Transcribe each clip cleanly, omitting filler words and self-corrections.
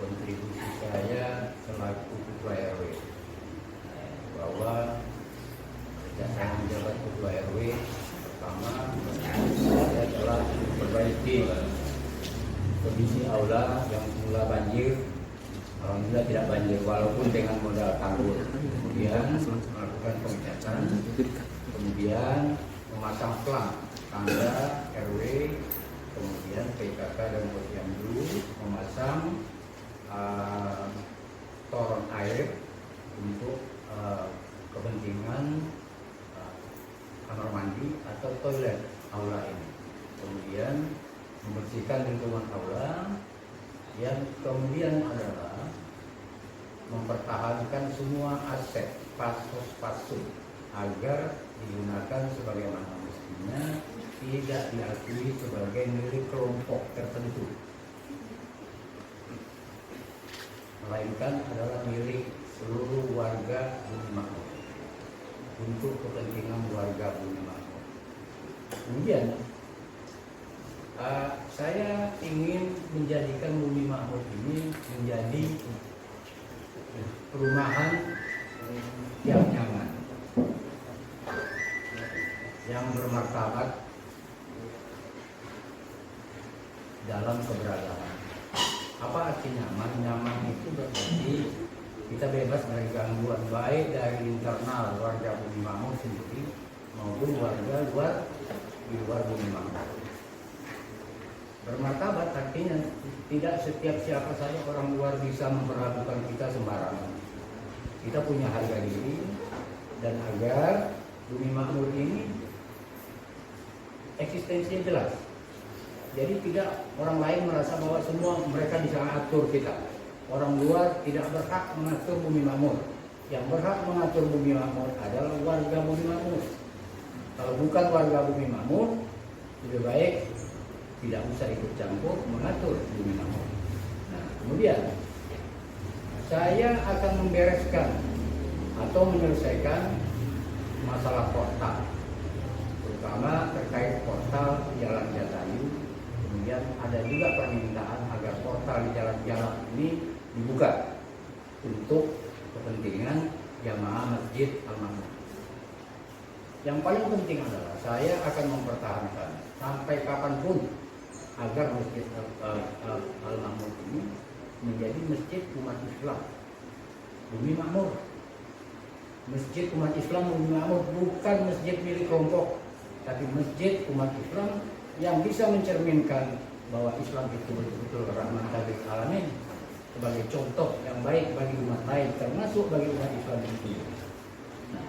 kontribusi saya selaku Ketua RW bahwa sejak saya menjabat Ketua RW pertama, saya telah memperbaiki kondisi aula yang semula banjir. Alhamdulillah tidak banjir walaupun dengan modal tanggul. Kemudian melakukan pengecatan, kemudian memasang pelang tanda RW, kemudian PKK dan Posyandu memasang toron air untuk kepentingan kamar mandi atau toilet aula ini. Kemudian membersihkan lingkungan aula, yang kemudian adalah mempertahankan semua aset pasos agar digunakan sebagaimana mestinya, tidak diakui sebagai milik kelompok tertentu, melainkan adalah milik seluruh warga Bumi Makmur untuk kepentingan warga Bumi Makmur. Kemudian saya ingin menjadikan Bumi Makmur ini menjadi perumahan yang nyaman, yang bermartabat dalam keberagaman. Apa arti nyaman? Nyaman itu berarti kita bebas dari gangguan baik dari internal warga Bumi Makmur sendiri maupun warga luar di luar Bumi Makmur. Bermartabat artinya tidak setiap siapa saja orang luar bisa memperlakukan kita sembarangan. Kita punya harga diri, dan agar Bumi Makmur ini eksistensinya jelas. Jadi tidak orang lain merasa bahwa semua mereka bisa atur kita. Orang luar tidak berhak mengatur Bumi Makmur. Yang berhak mengatur Bumi Makmur adalah warga Bumi Makmur. Kalau bukan warga Bumi Makmur, lebih baik tidak usah ikut campur mengatur Bumi Makmur. Nah, kemudian saya akan membereskan atau menyelesaikan masalah portal, terutama terkait portal Jalan Jatayu. Kemudian ada juga permintaan agar portal di jalan-jalan ini dibuka untuk kepentingan jamaah Masjid Al-Makmur. Yang paling penting adalah saya akan mempertahankan sampai kapanpun agar Masjid Al-Makmur ini menjadi masjid umat Islam Bumi Makmur. Masjid umat Islam Bumi Makmur bukan masjid milik kelompok, tapi masjid umat Islam yang bisa mencerminkan bahwa Islam itu betul-betul rahmatan lil alamin, sebagai contoh yang baik bagi umat lain, termasuk bagi umat Islam itu. Nah,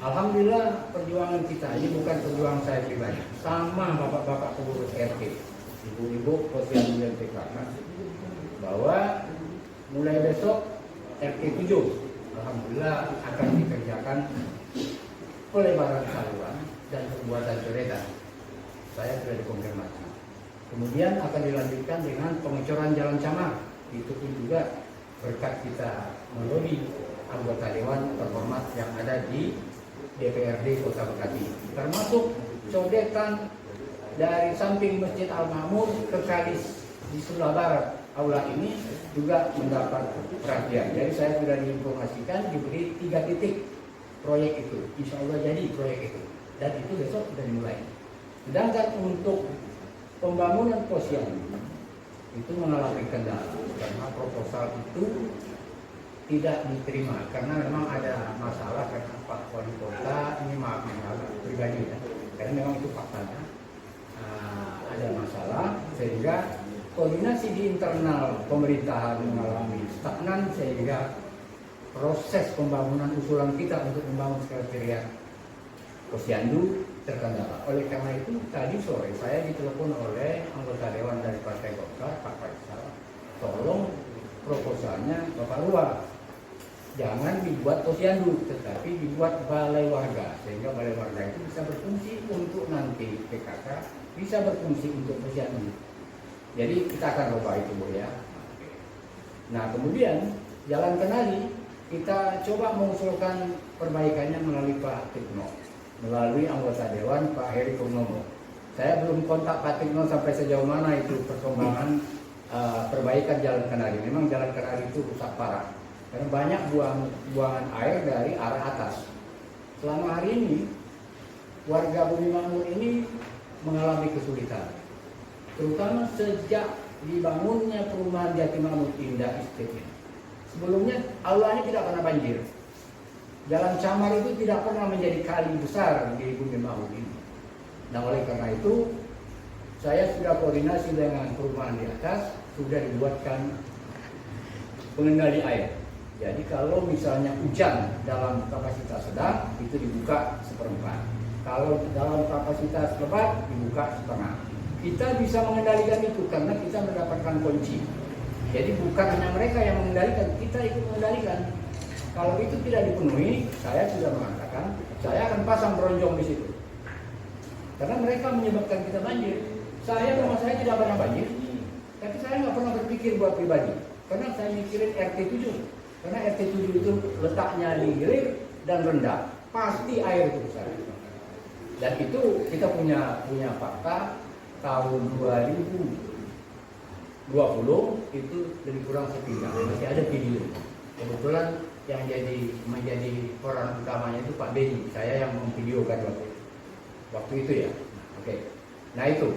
alhamdulillah perjuangan kita ini bukan perjuangan saya pribadi, sama bapak-bapak pengurus RT, ibu-ibu Posyandu dan PKK, bahwa mulai besok RT 7 alhamdulillah akan dikerjakan pelebaran saluran dan pembuatan jembatan. Saya sudah dikonfirmasi. Kemudian akan dilanjutkan dengan pengecoran jalan camar. Itu pun juga berkat kita melobi anggota dewan terhormat yang ada di DPRD Kota Bekasi, termasuk codetan dari samping Masjid Al-Makmur ke Kalis di sebelah barat aula ini juga mendapat perhatian. Jadi saya sudah diinformasikan diberi 3 titik proyek itu, insya Allah jadi proyek itu, dan itu besok sudah dimulai. Sedangkan untuk pembangunan posyandu itu mengalami kendala karena proposal itu tidak diterima karena memang ada masalah karena Pak Wali Kota ini maaf pribadi ya, karena memang itu faktanya ada masalah sehingga koordinasi di internal pemerintahan mengalami stagnan sehingga proses pembangunan usulan kita untuk membangun sekretariat posyandu terkendala. Oleh karena itu tadi sore saya ditelepon oleh anggota dewan dari Partai Golkar, Pak Faisal, tolong proposalnya Bapak Luar, jangan dibuat posyandu, tetapi dibuat balai warga, sehingga balai warga itu bisa berfungsi untuk nanti PKK, bisa berfungsi untuk posyandu. Jadi kita akan coba itu Bu ya. Nah kemudian Jalan Kenali kita coba mengusulkan perbaikannya melalui Pak Tikno, melalui anggota dewan Pak Heri Purnomo. Saya belum kontak Pak Tikno sampai sejauh mana itu perkembangan perbaikan Jalan Kenari. Memang Jalan Kenari itu rusak parah karena banyak buangan air dari arah atas. Selama hari ini warga Bumi Makmur ini mengalami kesulitan, terutama sejak dibangunnya perumahan Jatimamur Indah Estate ini. Sebelumnya aula ini tidak pernah banjir. Jalan Camar itu tidak pernah menjadi kali besar di Bumi Makmur ini. Nah, oleh karena itu saya sudah koordinasi dengan perumahan di atas, sudah dibuatkan pengendali air. Jadi kalau misalnya hujan dalam kapasitas sedang itu dibuka seperempat. Kalau dalam kapasitas lebat dibuka setengah. Kita bisa mengendalikan itu karena kita mendapatkan kunci. Jadi bukan hanya mereka yang mengendalikan, kita ikut mengendalikan. Kalau itu tidak dipenuhi, saya sudah mengatakan saya akan pasang bronjong di situ. Karena mereka menyebabkan kita banjir. Saya rumah saya tidak pernah banjir, tapi saya nggak pernah berpikir buat pribadi. Karena saya mikirin RT 7. Karena RT 7 itu letaknya di hilir dan rendah, pasti air itu besar. Dan itu kita punya fakta tahun 2020 itu lebih kurang sepindah, masih ada video. Kebetulan yang menjadi peran utamanya itu Pak Beni, saya yang memvideokan waktu itu ya. Oke. Nah itu.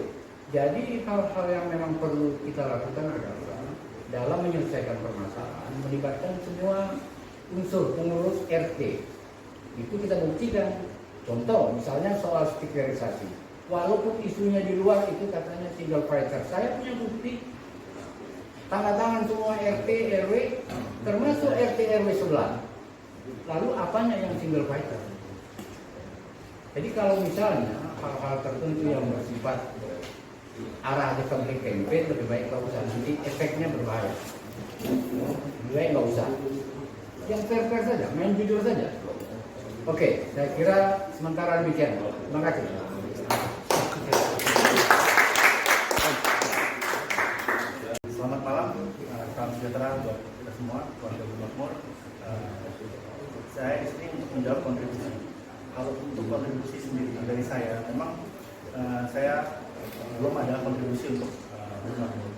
Jadi hal-hal yang memang perlu kita lakukan adalah dalam menyelesaikan permasalahan melibatkan semua unsur pengurus RT. Itu kita buktikan. Contoh misalnya soal stikerisasi. Walaupun isunya di luar itu katanya single fighter, saya punya bukti tanda tangan semua RT RW termasuk RT RW sebelah. Lalu apanya yang single fighter? Jadi kalau misalnya hal-hal tertentu yang bersifat arah ke public campaign, lebih baik nggak usah, nanti efeknya berbahaya. Lebih baik nggak usah. Yang fair-fair saja, main jujur saja. Oke, saya kira sementara demikian. Terima kasih. Selamat malam, salam sejahtera buat kita semua, keluarga Bumi Makmur. Saya di sini untuk menjawab kontribusi. Kalau untuk kontribusi sendiri dari saya, memang saya belum ada kontribusi untuk Bumi Makmur.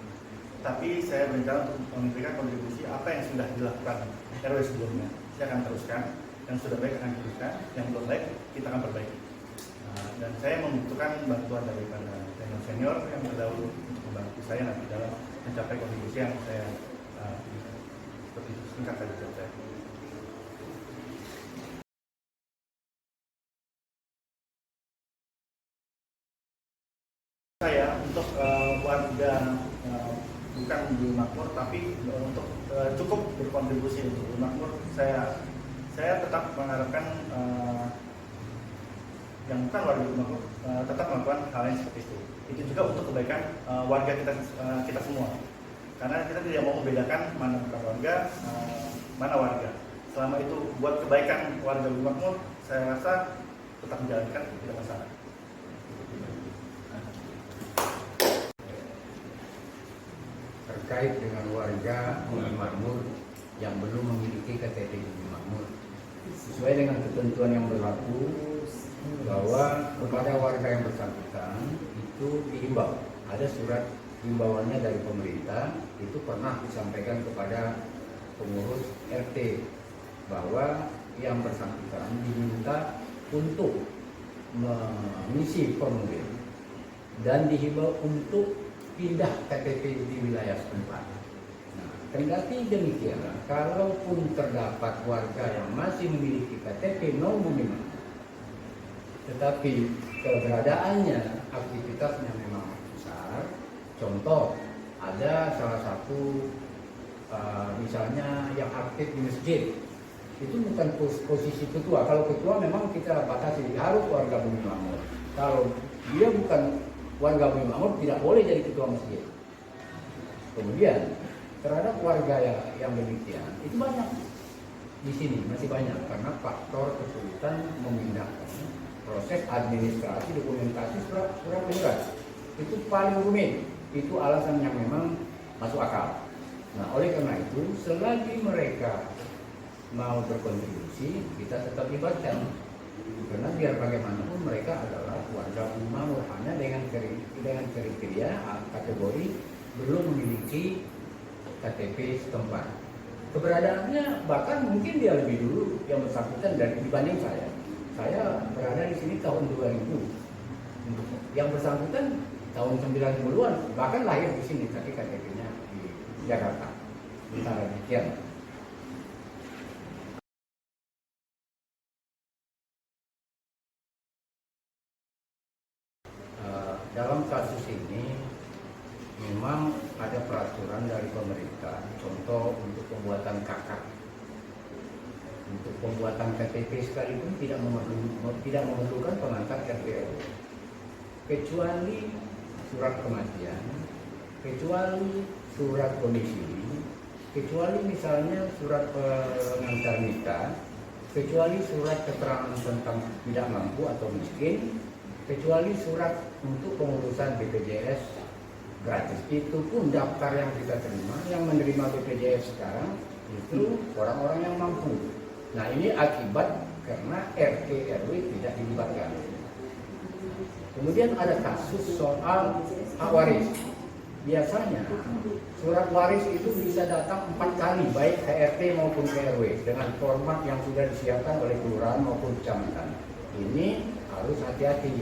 Tapi saya berencana untuk memberikan kontribusi apa yang sudah dilakukan RW sebelumnya. Saya akan teruskan. Yang sudah baik akan diteruskan, yang belum baik kita akan perbaiki. Dan saya membutuhkan bantuan daripada senior yang terdahulu untuk membantu saya nanti dalam mencapai kontribusi yang saya seperti itu singkat saja saya. Saya untuk warga bukan Bumi Makmur tapi untuk cukup berkontribusi untuk Bumi Makmur, saya tetap mengharapkan yang bukan warga Bumi Makmur tetap melakukan hal yang seperti itu. Itu juga untuk kebaikan warga kita semua. Karena kita tidak mau membedakan mana bukan warga, mana warga. Selama itu buat kebaikan warga Bumi Makmur, saya rasa tetap menjalankan, tidak masalah. Terkait dengan warga Bumi Makmur yang belum memiliki KTP Bumi Makmur, sesuai dengan ketentuan yang berlaku bahwa kepada warga yang bersangkutan itu dihimbau, ada surat himbauannya dari pemerintah, itu pernah disampaikan kepada pengurus RT bahwa yang bersangkutan diminta untuk mengisi formulir dan dihimbau untuk pindah KTP di wilayah setempat. Nah, kendati demikian, kalaupun terdapat warga yang masih memiliki KTP non Bumi Makmur, tetapi keberadaannya, aktivitasnya memang besar. Contoh, ada salah satu misalnya yang aktif di masjid, itu bukan posisi ketua. Kalau ketua memang kita batasi, harus warga Bumi Makmur. Kalau dia bukan warga Bumi Makmur, tidak boleh jadi ketua masjid. Kemudian terhadap warga yang demikian itu banyak di sini, masih banyak karena faktor kesulitan memindahkan proses administrasi, dokumentasi, surat menyurat itu paling rumit. Itu alasan yang memang masuk akal. Nah, oleh karena itu selagi mereka mau berkontribusi, kita tetap libatkan. Karena biar bagaimanapun mereka adalah warga Bumi Makmur, hanya dengan kriteria kategori belum memiliki KTP setempat. Keberadaannya bahkan mungkin dia lebih dulu yang bersangkutan dibanding saya. Saya berada di sini tahun 2000. Yang bersangkutan tahun 90-an, bahkan lahir di sini, tapi KTP-nya di Jakarta. Misalnya demikian. Dalam kasus ini memang ada peraturan dari pemerintah, contoh untuk pembuatan KK. Untuk pembuatan KTP sekalipun tidak memerlukan pengantar RT RW, kecuali surat kematian, kecuali surat domisili, kecuali misalnya surat pengantar nikah, kecuali surat keterangan tentang tidak mampu atau miskin, kecuali surat untuk pengurusan BPJS gratis. Itu pun daftar yang kita terima, yang menerima BPJS sekarang itu orang-orang yang mampu. Nah, ini akibat karena RT RW tidak dilibatkan. Kemudian ada kasus soal hak waris. Biasanya surat waris itu bisa datang 4 kali, baik ke RT maupun ke RW, dengan format yang sudah disiapkan oleh kelurahan maupun kecamatan. Ini harus hati-hati.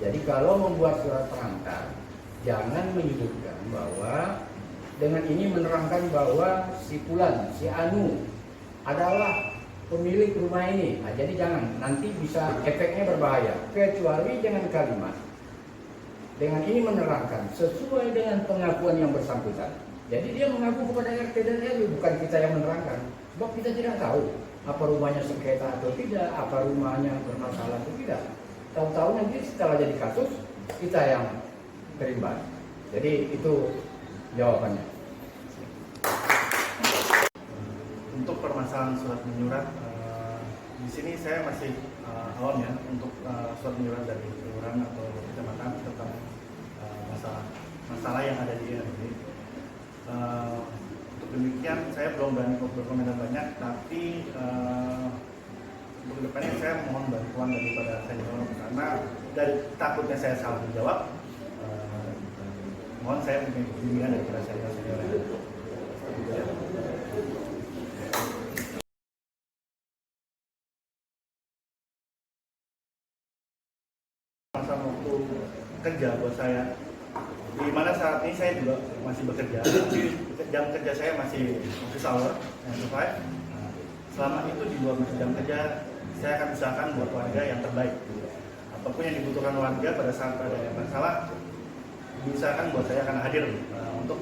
Jadi kalau membuat surat pengantar, jangan menyebutkan bahwa dengan ini menerangkan bahwa si Fulan, si Anu adalah pemilik rumah ini. Nah, jadi jangan, nanti bisa efeknya berbahaya. Kecuali dengan kalimat, dengan ini menerangkan sesuai dengan pengakuan yang bersangkutan. Jadi dia mengaku kepada RT dan RW, bukan kita yang menerangkan. Sebab kita tidak tahu apa rumahnya sengketa atau tidak, apa rumahnya bermasalah atau tidak. Tahu-tahu nanti setelah jadi kasus, kita yang terimbas. Jadi itu jawabannya. Untuk permasalahan surat menyurat, di sini saya masih awam ya untuk surat menyurat dari kelurahan atau kecamatan tentang masalah yang ada di ini. Untuk demikian saya belum berani berkomentar banyak, tapi untuk kedepannya saya mohon bantuan daripada senior, karena dari takutnya saya salah menjawab. Mohon saya minta bimbingan daripada senior-senior yang ada. Masa waktu kerja buat saya, di mana saat ini saya juga masih bekerja, jam kerja saya masih office hour yang survive. Selama itu di luar jam kerja, saya akan usahakan buat warga yang terbaik. Apapun yang dibutuhkan warga pada saat ada masalah, diusahakan buat saya akan hadir untuk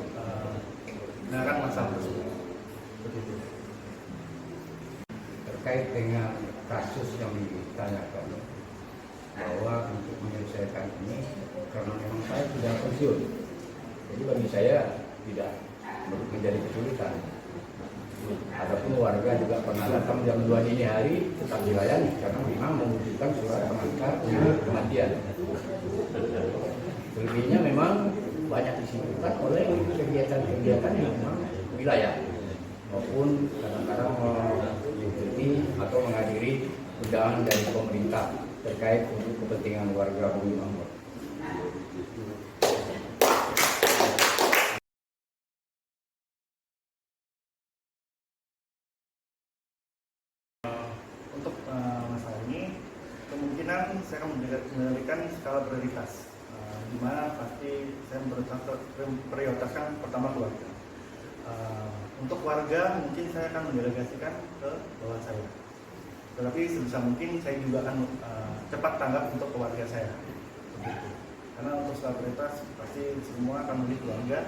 menyelesaikan masalah tersebut. Begitu. Terkait dengan kasus yang ditanyakan, bahwa untuk menyelesaikan ini, karena memang saya sudah pensiun, jadi bagi saya tidak menjadi kesulitan. Adapun warga juga pernah datang jam 2 dini hari tetap dilayani karena memang membutuhkan surat pengantar untuk kematian. Selebihnya memang banyak disibukkan oleh kegiatan-kegiatan yang memang wilayah, maupun kadang-kadang mengikuti atau menghadiri undangan dari pemerintah terkait untuk kepentingan warga Bumi Makmur. Untuk masalah ini, kemungkinan saya akan memberikan skala prioritas, di mana pasti saya memprioritaskan pertama keluarga. Untuk warga mungkin saya akan mendelegasikan ke bawah saya. Tetapi sebisa mungkin saya juga akan cepat tanggap untuk keluarga saya. Begitu. Karena untuk skala prioritas pasti semua akan memilih keluarga.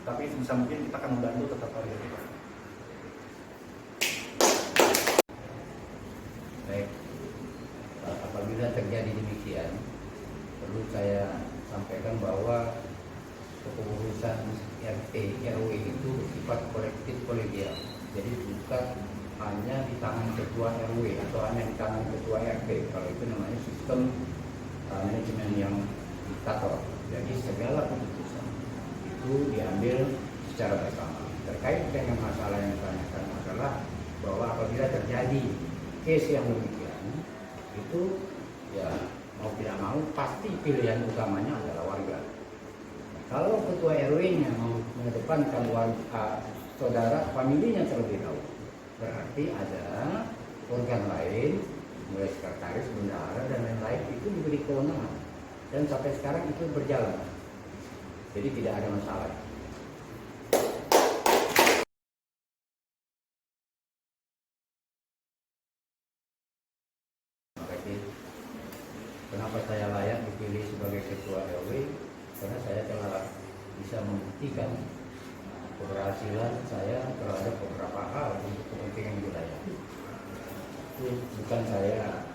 Tapi sebisa mungkin kita akan membantu tetap keluarga kita. Baik, apabila terjadi demikian, perlu saya sampaikan bahwa kepengurusan RT RW itu bersifat kolektif kolegial. Jadi bukan hanya di tangan ketua RW atau hanya di tangan ketua RT. Kalau itu namanya sistem manajemen yang diktator. Jadi segala keputusan itu diambil secara bersama. Terkait dengan masalah yang ditanyakan adalah bahwa apabila terjadi case yang demikian, itu ya mau tidak mau pasti pilihan utamanya adalah warga. Kalau ketua RW-nya mau mengedepankan saudara familinya terlebih dahulu, berarti ada organ lain, mulai sekretaris, bendahara dan lain-lain itu diberi kewenangan, dan sampai sekarang itu berjalan, jadi tidak ada masalah. Kenapa saya layak dipilih sebagai ketua RW? Karena saya telah bisa membuktikan keberhasilan saya terhadap beberapa hal untuk kepentingan wilayah. Itu bukan saya,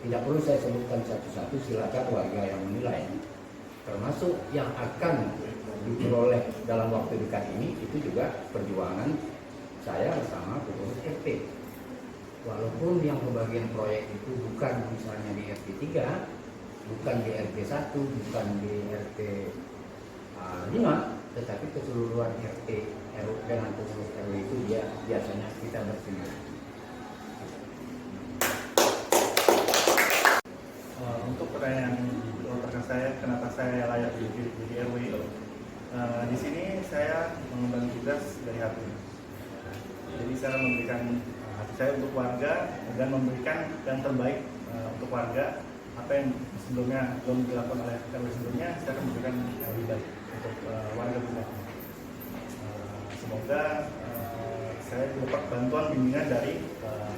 tidak perlu saya sebutkan satu-satu, silakan warga yang menilai. Termasuk yang akan diperoleh dalam waktu dekat ini, itu juga perjuangan saya bersama pengurus RT. Walaupun yang pembagian proyek itu bukan misalnya di RT 3, bukan di RT 1, bukan di RT 5, tetapi keseluruhan RT RW dengan pengurus RW itu dia biasanya kita bersinergi. Untuk pertanyaan rekan saya, kenapa saya layak jadi RW? Di sini saya mengemban tugas dari hati. Jadi saya memberikan hati saya untuk warga dan memberikan yang terbaik untuk warga. Apa yang sebelumnya belum dilakukan oleh RW sebelumnya, saya akan memberikan yang lebih baik untuk warga kita. Semoga saya dapat bantuan bimbingan dari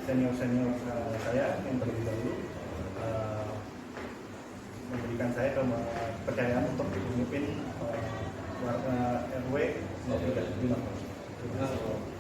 senior-senior saya yang terlebih dahulu, memberikan saya kepercayaan untuk memimpin warga RW 03.